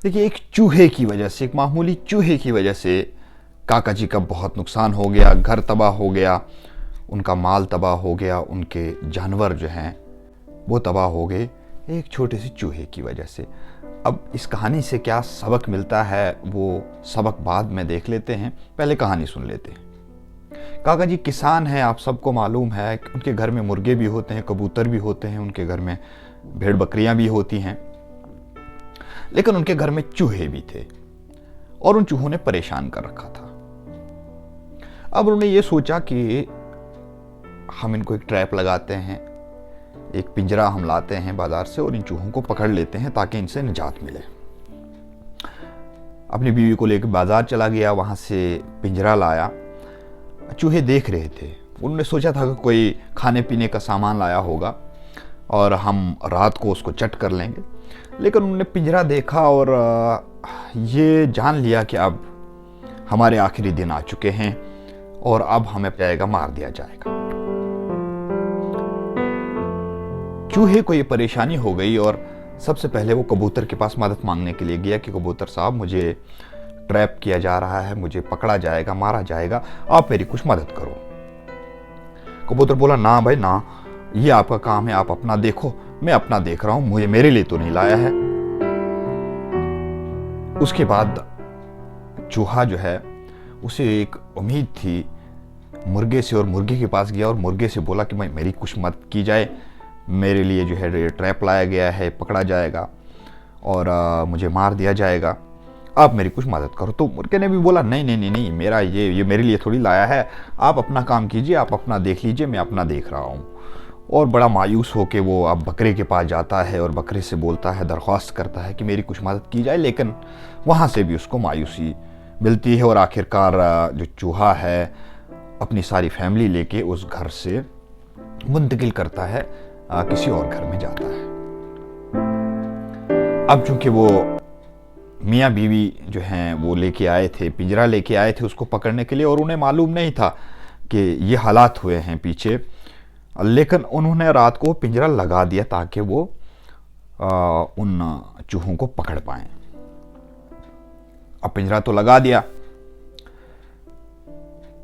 देखिए, एक चूहे की वजह से, एक मामूली चूहे की वजह से काका जी का बहुत नुकसान हो गया, घर तबाह हो गया, उनका माल तबाह हो गया, उनके जानवर जो हैं वो तबाह हो गए एक छोटे से चूहे की वजह से। अब इस कहानी से क्या सबक मिलता है वो सबक बाद में देख लेते हैं, पहले कहानी सुन लेते हैं। काका जी किसान हैं, आप सबको मालूम है। उनके घर में मुर्गे भी होते हैं, कबूतर भी होते हैं, उनके घर में भेड़ बकरियां भी होती हैं, लेकिन उनके घर में चूहे भी थे और उन चूहों ने परेशान कर रखा था। अब उन्होंने ये सोचा कि हम इनको एक ट्रैप लगाते हैं, एक पिंजरा हम लाते हैं बाजार से और इन चूहों को पकड़ लेते हैं ताकि इनसे निजात मिले। अपनी बीवी को लेकर बाजार चला गया, वहां से पिंजरा लाया। चूहे देख रहे थे, उन्होंने सोचा था कि कोई खाने पीने का सामान लाया होगा और हम रात को उसको चट कर लेंगे, लेकिन उन्होंने पिंजरा देखा और ये जान लिया कि अब हमारे आखिरी दिन आ चुके हैं और अब हमें जाएगा, मार दिया जाएगा। चूहे को ये परेशानी हो गई और सबसे पहले वो कबूतर के पास मदद मांगने के लिए गया कि कबूतर साहब, मुझे ट्रैप किया जा रहा है, मुझे पकड़ा जाएगा, मारा जाएगा, आप मेरी कुछ मदद करो। कबूतर बोला, ना भाई ना, ये आपका काम है, आप अपना देखो, मैं अपना देख रहा हूं, मुझे मेरे लिए तो नहीं लाया है। उसके बाद चूहा जो है उसे एक उम्मीद थी मुर्गे से, और मुर्गे के पास गया और मुर्गे से बोला कि भाई मेरी कुछ मदद की जाए, मेरे लिए जो है ट्रैप लाया गया है, पकड़ा जाएगा और मुझे मार दिया जाएगा, आप मेरी कुछ मदद करो। तो मुर्गे ने भी बोला, नहीं नहीं नहीं नहीं, मेरा ये मेरे लिए थोड़ी लाया है, आप अपना काम कीजिए, आप अपना देख लीजिए, मैं अपना देख रहा हूँ। और बड़ा मायूस होकर वो अब बकरे के पास जाता है और बकरे से बोलता है, दरख्वास्त करता है कि मेरी कुछ मदद की जाए, लेकिन वहाँ से भी उसको मायूसी मिलती है और आखिरकार जो चूहा है अपनी सारी फैमिली लेके उस घर से मुंतकिल करता है, किसी और घर में जाता है। अब चूंकि वो मियाँ बीवी जो हैं वो लेके आए थे, पिंजरा लेके आए थे उसको पकड़ने के लिए, और उन्हें मालूम नहीं था कि ये हालात हुए हैं पीछे, लेकिन उन्होंने रात को पिंजरा लगा दिया ताकि वो उन चूहों को पकड़ पाएं। अब पिंजरा तो लगा दिया,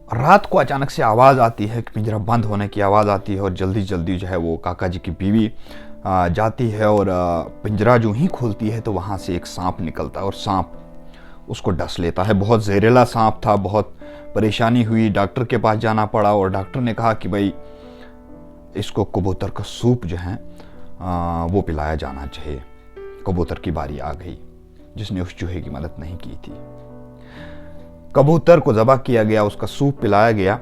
रात को अचानक से आवाज़ आती है, पिंजरा बंद होने की आवाज़ आती है और जल्दी जल्दी जो है वो काका जी की बीवी जाती है और पिंजरा जो ही खोलती है तो वहाँ से एक सांप निकलता है और सांप उसको डस लेता है। बहुत जहरीला सांप था, बहुत परेशानी हुई, डॉक्टर के पास जाना पड़ा और डॉक्टर ने कहा कि भाई इसको कबूतर का सूप जो है वो पिलाया जाना चाहिए। कबूतर की बारी आ गई जिसने उस चूहे की मदद नहीं की थी। कबूतर को ज़बह किया गया, उसका सूप पिलाया गया,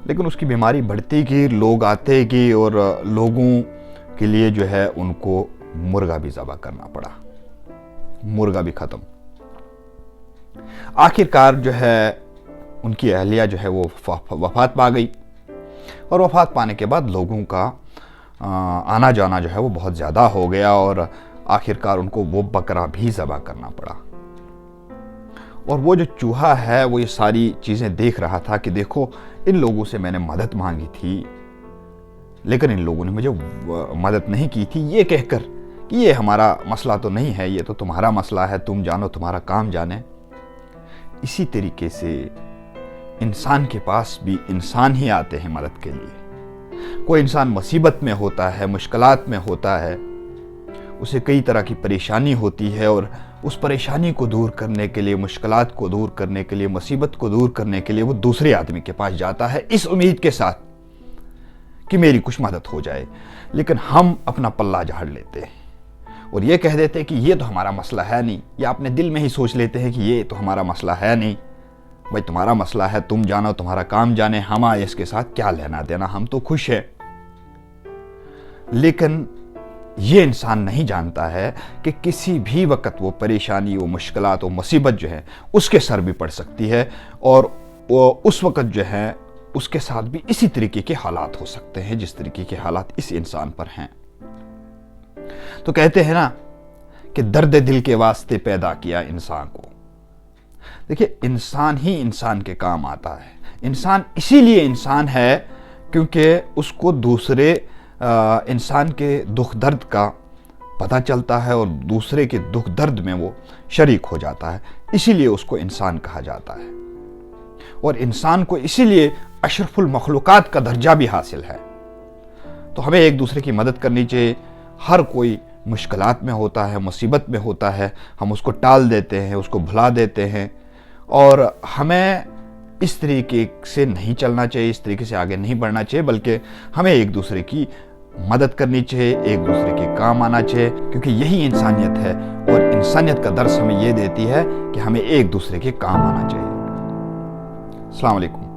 लेकिन उसकी बीमारी बढ़ती गई, लोग आते गए और लोगों के लिए जो है उनको मुर्गा भी ज़बह करना पड़ा, मुर्गा भी ख़त्म। आखिरकार जो है उनकी अहलिया जो है वो वफात पा गई और वफात पाने के बाद लोगों का आना जाना जो है वो बहुत ज़्यादा हो गया और आखिरकार उनको वो बकरा भी ज़बह करना पड़ा। और वो जो चूहा है वो ये सारी चीज़ें देख रहा था कि देखो, इन लोगों से मैंने मदद मांगी थी लेकिन इन लोगों ने मुझे मदद नहीं की थी, ये कहकर कि ये हमारा मसला तो नहीं है, ये तो तुम्हारा मसला है, तुम जानो, तुम्हारा काम जाने। इसी तरीके से इंसान के पास भी इंसान ही आते हैं मदद के लिए। कोई इंसान मुसीबत में होता है, मुश्किलात में होता है, उसे कई तरह की परेशानी होती है और उस परेशानी को दूर करने के लिए, मुश्किलात को दूर करने के लिए, मुसीबत को दूर करने के लिए वो दूसरे आदमी के पास जाता है इस उम्मीद के साथ कि मेरी कुछ मदद हो जाए। लेकिन हम अपना पल्ला झाड़ लेते हैं और ये कह देते हैं कि ये तो हमारा मसला है नहीं, या अपने दिल में ही सोच लेते हैं कि ये तो हमारा मसला है नहीं, भाई तुम्हारा मसला है, तुम जानो, तुम्हारा काम जाने, हमारे इसके साथ क्या लेना देना, हम तो खुश है। लेकिन ये इंसान नहीं जानता है कि किसी भी वक्त वो परेशानी, वो मुश्किलात, वो मुसीबत जो है उसके सर भी पड़ सकती है और उस वक्त जो है उसके साथ भी इसी तरीके के हालात हो सकते हैं जिस तरीके के हालात इस इंसान पर हैं। तो कहते हैं ना कि दर्द दिल के वास्ते पैदा किया इंसान को। देखिए, इंसान ही इंसान के काम आता है। इंसान इसीलिए इंसान है क्योंकि उसको दूसरे इंसान के दुख दर्द का پتہ چلتا ہے اور دوسرے کے دکھ درد میں وہ شریک ہو جاتا ہے، اسی لیے اس کو انسان کہا جاتا ہے، اور انسان کو اسی لیے اشرف المخلوقات کا درجہ بھی حاصل ہے۔ تو ہمیں ایک دوسرے کی مدد کرنی چاہیے۔ ہر کوئی مشکلات میں ہوتا ہے، مصیبت میں ہوتا ہے، ہم اس کو ٹال دیتے ہیں، اس کو بھلا دیتے ہیں، اور ہمیں اس طریقے سے نہیں چلنا چاہیے، اس طریقے سے آگے نہیں بڑھنا چاہیے، بلکہ ہمیں ایک دوسرے کی مدد کرنی چاہیے، ایک دوسرے کے کام آنا چاہیے، کیونکہ یہی انسانیت ہے، اور انسانیت کا درس ہمیں یہ دیتی ہے کہ ہمیں ایک دوسرے کے کام آنا چاہیے۔ السلام علیکم۔